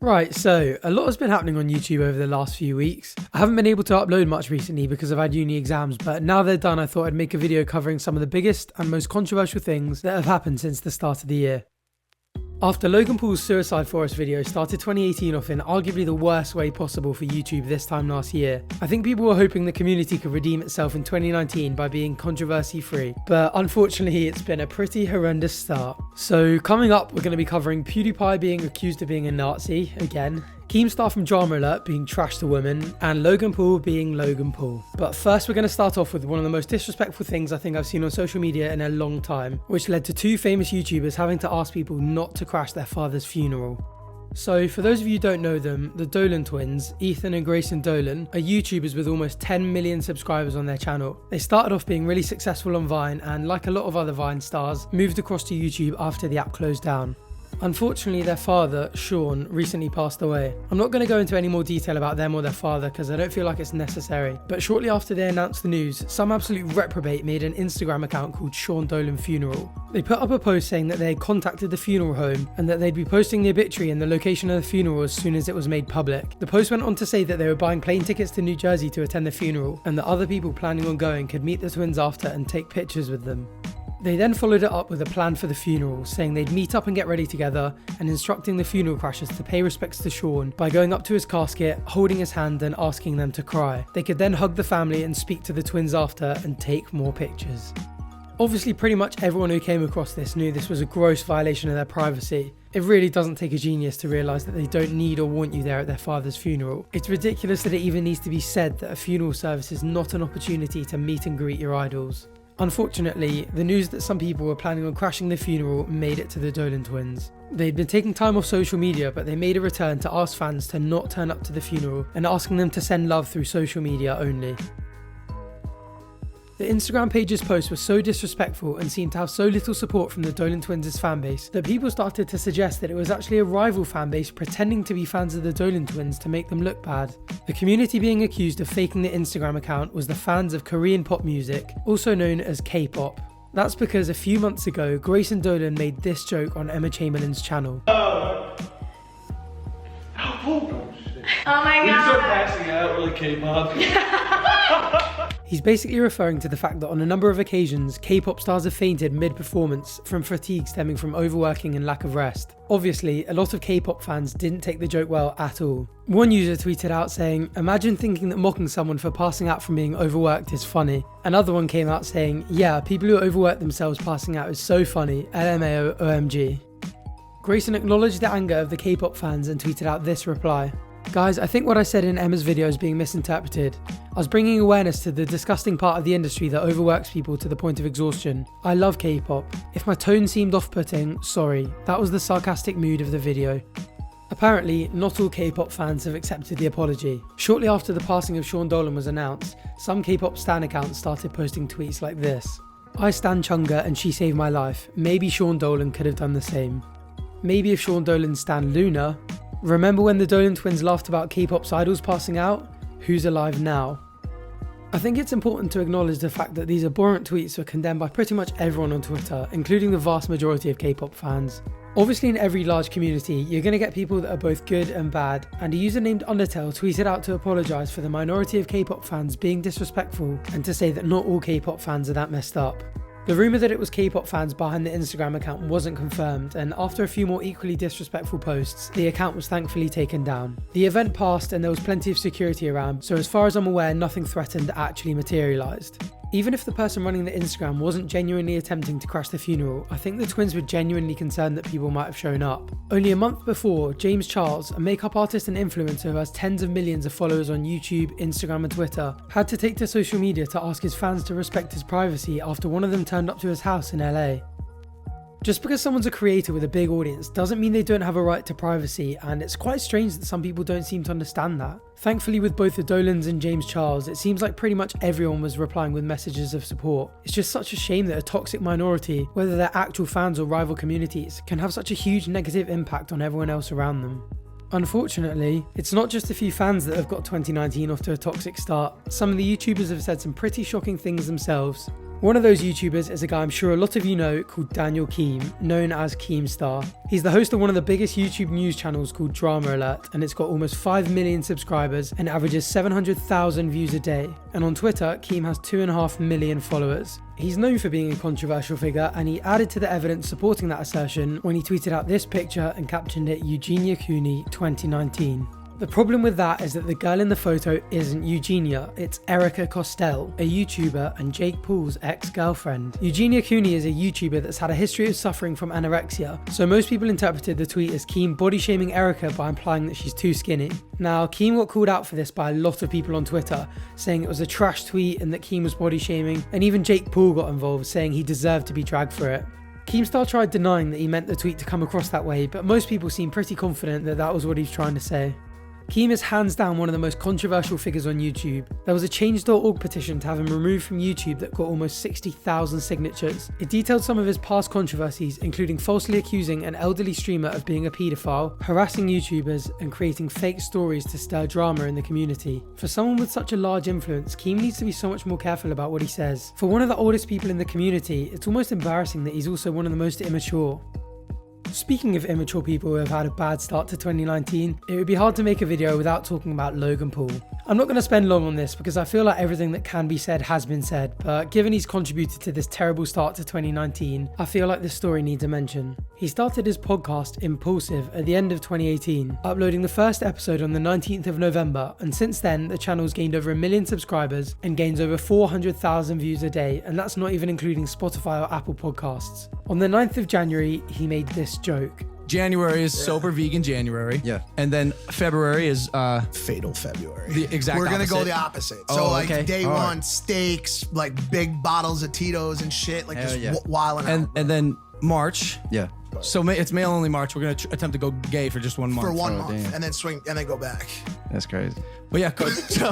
Right, so a lot has been happening on YouTube over the last few weeks. I haven't been able to upload much recently because I've had uni exams, but now they're done, I thought I'd make a video covering some of the biggest and most controversial things that have happened since the start of the year. After Logan Paul's Suicide Forest video started 2018 off in arguably the worst way possible for YouTube this time last year, I think people were hoping the community could redeem itself in 2019 by being controversy free, but unfortunately it's been a pretty horrendous start. So coming up, we're going to be covering Pewdiepie being accused of being a Nazi, again, Keemstar from Drama Alert being trashed to women, and Logan Paul being Logan Paul. But first we're going to start off with one of the most disrespectful things I think I've seen on social media in a long time, which led to two famous YouTubers having to ask people not to crash their father's funeral. So for those of you who don't know them, the Dolan Twins, Ethan and Grayson Dolan, are YouTubers with almost 10 million subscribers on their channel. They started off being really successful on Vine and, like a lot of other Vine stars, moved across to YouTube after the app closed down. Unfortunately, their father, Sean, recently passed away. I'm not going to go into any more detail about them or their father because I don't feel like it's necessary, but shortly after they announced the news, some absolute reprobate made an Instagram account called Sean Dolan Funeral. They put up a post saying that they had contacted the funeral home and that they'd be posting the obituary and the location of the funeral as soon as it was made public. The post went on to say that they were buying plane tickets to New Jersey to attend the funeral and that other people planning on going could meet the twins after and take pictures with them. They then followed it up with a plan for the funeral, saying they'd meet up and get ready together, and instructing the funeral crashers to pay respects to Sean by going up to his casket, holding his hand and asking them to cry. They could then hug the family and speak to the twins after and take more pictures. Obviously, pretty much everyone who came across this knew this was a gross violation of their privacy. It really doesn't take a genius to realise that they don't need or want you there at their father's funeral. It's ridiculous that it even needs to be said that a funeral service is not an opportunity to meet and greet your idols. Unfortunately, the news that some people were planning on crashing the funeral made it to the Dolan Twins. They'd been taking time off social media, but they made a return to ask fans to not turn up to the funeral and asking them to send love through social media only. The Instagram page's post was so disrespectful and seemed to have so little support from the Dolan Twins' fanbase that people started to suggest that it was actually a rival fanbase pretending to be fans of the Dolan Twins to make them look bad. The community being accused of faking the Instagram account was the fans of Korean pop music, also known as K-pop. That's because a few months ago, Grayson Dolan made this joke on Emma Chamberlain's channel. Oh my god! We start passing out really K-pop. He's basically referring to the fact that on a number of occasions, K-pop stars have fainted mid-performance from fatigue stemming from overworking and lack of rest. Obviously, a lot of K-pop fans didn't take the joke well at all. One user tweeted out saying, "Imagine thinking that mocking someone for passing out from being overworked is funny." Another one came out saying, "Yeah, people who overwork themselves passing out is so funny, LMAO OMG." Grayson acknowledged the anger of the K-pop fans and tweeted out this reply. "Guys, I think what I said in Emma's video is being misinterpreted. I was bringing awareness to the disgusting part of the industry that overworks people to the point of exhaustion. I love K-pop. If my tone seemed off-putting, sorry. That was the sarcastic mood of the video." Apparently, not all K-pop fans have accepted the apology. Shortly after the passing of Sean Dolan was announced, some K-pop stan accounts started posting tweets like this. "I stan Chunga and she saved my life. Maybe Sean Dolan could have done the same. Maybe if Sean Dolan stan Luna. Remember when the Dolan Twins laughed about K-pop's idols passing out? Who's alive now?" I think it's important to acknowledge the fact that these abhorrent tweets were condemned by pretty much everyone on Twitter, including the vast majority of K-pop fans. Obviously, in every large community, you're going to get people that are both good and bad, and a user named Undertale tweeted out to apologise for the minority of K-pop fans being disrespectful and to say that not all K-pop fans are that messed up. The rumour that it was K-pop fans behind the Instagram account wasn't confirmed, and after a few more equally disrespectful posts, the account was thankfully taken down. The event passed and there was plenty of security around, so as far as I'm aware, nothing threatened actually materialised. Even if the person running the Instagram wasn't genuinely attempting to crash the funeral, I think the twins were genuinely concerned that people might have shown up. Only a month before, James Charles, a makeup artist and influencer who has tens of millions of followers on YouTube, Instagram and Twitter, had to take to social media to ask his fans to respect his privacy after one of them turned up to his house in LA. Just because someone's a creator with a big audience doesn't mean they don't have a right to privacy, and it's quite strange that some people don't seem to understand that. Thankfully, with both the Dolans and James Charles, it seems like pretty much everyone was replying with messages of support. It's just such a shame that a toxic minority, whether they're actual fans or rival communities, can have such a huge negative impact on everyone else around them. Unfortunately, it's not just a few fans that have got 2019 off to a toxic start. Some of the YouTubers have said some pretty shocking things themselves. One of those YouTubers is a guy I'm sure a lot of you know called Daniel Keem, known as Keemstar. He's the host of one of the biggest YouTube news channels called Drama Alert, and it's got almost 5 million subscribers and averages 700,000 views a day. And on Twitter, Keem has 2.5 million followers. He's known for being a controversial figure, and he added to the evidence supporting that assertion when he tweeted out this picture and captioned it Eugenia Cooney 2019. The problem with that is that the girl in the photo isn't Eugenia, it's Erika Costell, a YouTuber and Jake Paul's ex-girlfriend. Eugenia Cooney is a YouTuber that's had a history of suffering from anorexia, so most people interpreted the tweet as Keem body-shaming Erika by implying that she's too skinny. Now, Keem got called out for this by a lot of people on Twitter, saying it was a trash tweet and that Keem was body-shaming, and even Jake Paul got involved, saying he deserved to be dragged for it. Keemstar tried denying that he meant the tweet to come across that way, but most people seem pretty confident that that was what he was trying to say. Keem is hands down one of the most controversial figures on YouTube. There was a change.org petition to have him removed from YouTube that got almost 60,000 signatures. It detailed some of his past controversies, including falsely accusing an elderly streamer of being a paedophile, harassing YouTubers, and creating fake stories to stir drama in the community. For someone with such a large influence, Keem needs to be so much more careful about what he says. For one of the oldest people in the community, it's almost embarrassing that he's also one of the most immature. Speaking of immature people who have had a bad start to 2019, it would be hard to make a video without talking about Logan Paul. I'm not going to spend long on this because I feel like everything that can be said has been said, but given he's contributed to this terrible start to 2019, I feel like this story needs a mention. He started his podcast Impulsive at the end of 2018, uploading the first episode on the 19th of November, and since then the channel's gained over 1 million subscribers and gains over 400,000 views a day, and that's not even including Spotify or Apple Podcasts. On the 9th of January, he made this joke. January is sober vegan January. Yeah. And then February is Fatal February. the exact We're gonna opposite. go the opposite. Oh, So like okay. day All right. one, steaks, like big bottles of Tito's and shit, like Hell just yeah. wilding out. And then March. Yeah. So it's male only March. We're gonna attempt to go gay for just 1 month. For 1 Oh, month, damn. and then swing, and then go back. That's crazy. But yeah, cool. So,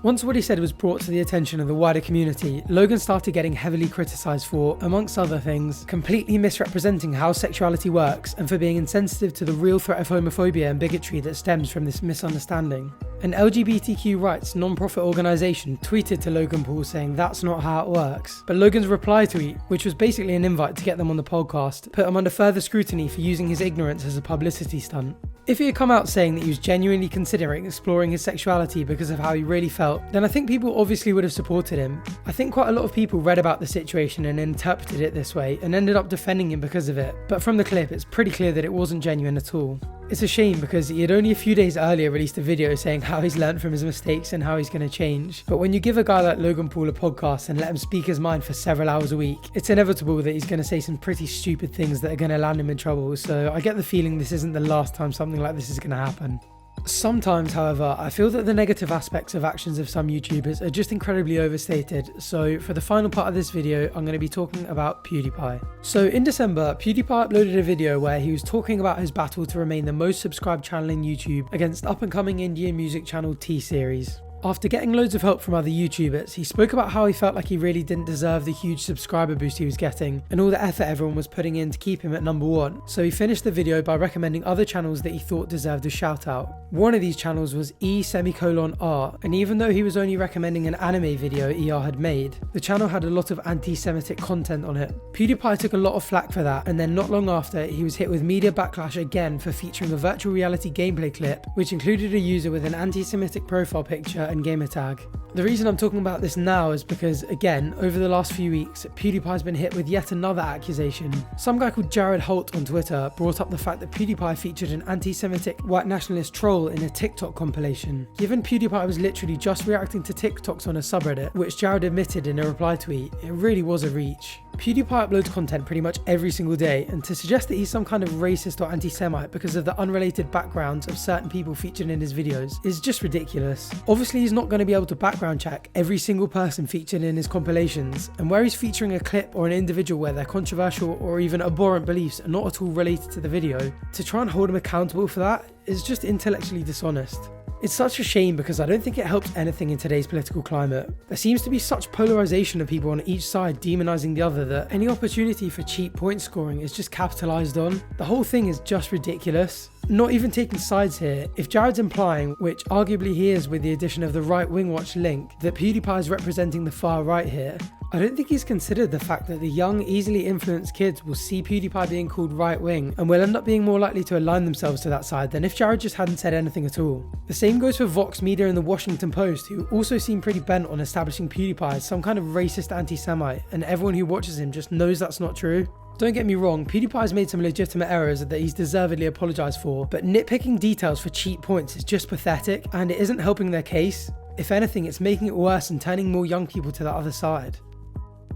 Once what he said was brought to the attention of the wider community, Logan started getting heavily criticised for, amongst other things, completely misrepresenting how sexuality works and for being insensitive to the real threat of homophobia and bigotry that stems from this misunderstanding. An LGBTQ rights non-profit organisation tweeted to Logan Paul saying that's not how it works, but Logan's reply tweet, which was basically an invite to get them on the podcast, put him under further scrutiny for using his ignorance as a publicity stunt. If he had come out saying that he was genuinely considering exploring his sexuality because of how he really felt, then I think people obviously would have supported him. I think quite a lot of people read about the situation and interpreted it this way and ended up defending him because of it, but from the clip it's pretty clear that it wasn't genuine at all. It's a shame because he had only a few days earlier released a video saying how he's learned from his mistakes and how he's going to change. But when you give a guy like Logan Paul a podcast and let him speak his mind for several hours a week, it's inevitable that he's going to say some pretty stupid things that are going to land him in trouble. So I get the feeling this isn't the last time something like this is going to happen. Sometimes, however, I feel that the negative aspects of actions of some YouTubers are just incredibly overstated, so for the final part of this video, I'm going to be talking about Pewdiepie. So in December, Pewdiepie uploaded a video where he was talking about his battle to remain the most subscribed channel in YouTube against up-and-coming Indian music channel T-Series. After getting loads of help from other YouTubers, he spoke about how he felt like he really didn't deserve the huge subscriber boost he was getting and all the effort everyone was putting in to keep him at number one. So he finished the video by recommending other channels that he thought deserved a shout out. One of these channels was E::R, and even though he was only recommending an anime video ER had made, the channel had a lot of anti-Semitic content on it. Pewdiepie took a lot of flack for that, and then not long after, he was hit with media backlash again for featuring a virtual reality gameplay clip, which included a user with an anti-Semitic profile picture and gamer tag. The reason I'm talking about this now is because, again, over the last few weeks, PewDiePie's been hit with yet another accusation. Some guy called Jared Holt on Twitter brought up the fact that PewDiePie featured an anti-Semitic white nationalist troll in a TikTok compilation. Given PewDiePie was literally just reacting to TikToks on a subreddit, which Jared admitted in a reply tweet, it really was a reach. PewDiePie uploads content pretty much every single day, and to suggest that he's some kind of racist or anti-Semite because of the unrelated backgrounds of certain people featured in his videos is just ridiculous. Obviously he's not going to be able to background check every single person featured in his compilations, and where he's featuring a clip or an individual where their controversial or even abhorrent beliefs are not at all related to the video, to try and hold him accountable for that is just intellectually dishonest. It's such a shame because I don't think it helps anything in today's political climate. There seems to be such polarization of people on each side demonizing the other that any opportunity for cheap point scoring is just capitalized on. The whole thing is just ridiculous. Not even taking sides here, if Jared's implying, which arguably he is with the addition of the right wing watch link, that PewDiePie is representing the far right here, I don't think he's considered the fact that the young, easily influenced kids will see PewDiePie being called right-wing and will end up being more likely to align themselves to that side than if Jared just hadn't said anything at all. The same goes for Vox Media and the Washington Post, who also seem pretty bent on establishing PewDiePie as some kind of racist anti-Semite, and everyone who watches him just knows that's not true. Don't get me wrong, PewDiePie's made some legitimate errors that he's deservedly apologised for, but nitpicking details for cheap points is just pathetic, and it isn't helping their case. If anything, it's making it worse and turning more young people to the other side.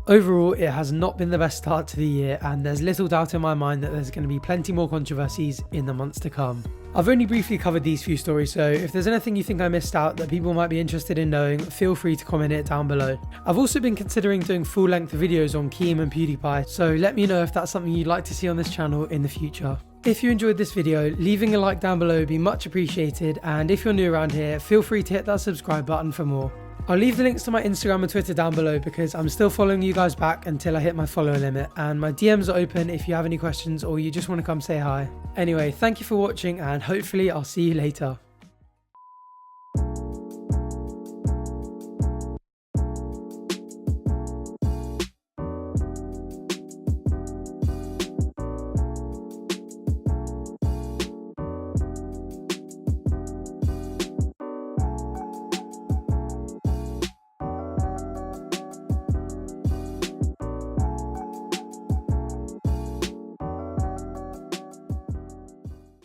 Overall, it has not been the best start to the year, and there's little doubt in my mind that there's going to be plenty more controversies in the months to come. I've only briefly covered these few stories, so if there's anything you think I missed out that people might be interested in knowing, feel free to comment it down below. I've also been considering doing full-length videos on Keem and PewDiePie, so let me know if that's something you'd like to see on this channel in the future. If you enjoyed this video, leaving a like down below would be much appreciated, and if you're new around here, feel free to hit that subscribe button for more. I'll leave the links to my Instagram and Twitter down below because I'm still following you guys back until I hit my follower limit, and my DMs are open if you have any questions or you just want to come say hi. Anyway, thank you for watching, and hopefully I'll see you later.